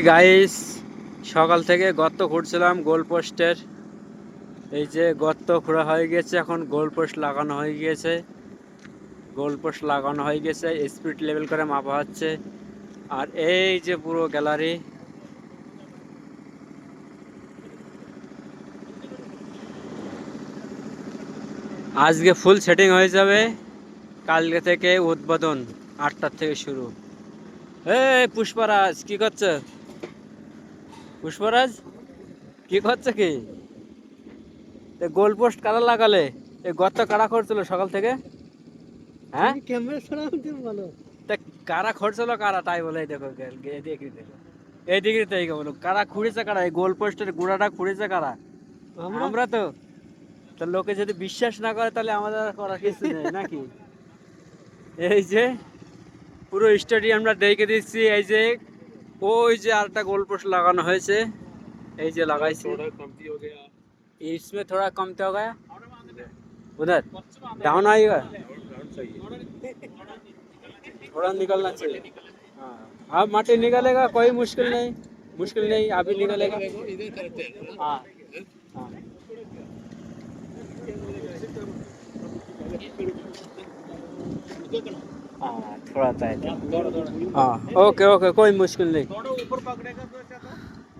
Guys, সকাল থেকে গর্ত খুঁড়ছিলাম গোল পোস্টের। এই যে গর্ত খোঁড়া হয়ে গেছে, এখন গোল পোস্ট লাগানো হয়ে গিয়েছে। গোল পোস্ট লাগানো হয়ে গেছে, স্পিড লেভেল করে মাপা হচ্ছে। আর এই যে পুরো গ্যালারি, আজকে ফুল সেটিং হয়ে যাবে। কালকে থেকে উদ্বোধন, 8টার থেকে শুরু। এই পুষ্পরাজ কি করছে? পুষ্পরাজ কি করছে কি? গোল পোস্ট কারা লাগালে? এই গর্ত কারা করছিল সকাল থেকে? হ্যাঁ, তা কারা খরচলো কারা তাই বলে? এই দেখো দেখি, দেখো এইদিকে তাই বলো, কারা খুঁড়েছে কারা? এই গোল পোস্টের গুড়াটা খুঁড়েছে কারা? আমরা তো। তা লোকে যদি বিশ্বাস না করে তাহলে আমাদের আর করার কিছু নেই নাকি? এই যে পুরো স্টেডিয়ামটা দেখে দিচ্ছি। এই যে ওই যে আরেকটা গোল পোস্ট লাগানো হয়েছে, এই যে লাগাইছে। इसमें थोड़ा कमती हो गया, उधर डाउन आएगा, थोड़ा निकलना चाहिए। हाँ, अब माटी निकलेगा, कोई मुश्किल नहीं, मुश्किल नहीं, अभी निकलेगा। हाँ हाँ हाँ, थोड़ा टाइट। हाँ, ओके ओके, कोई मुश्किल नहीं।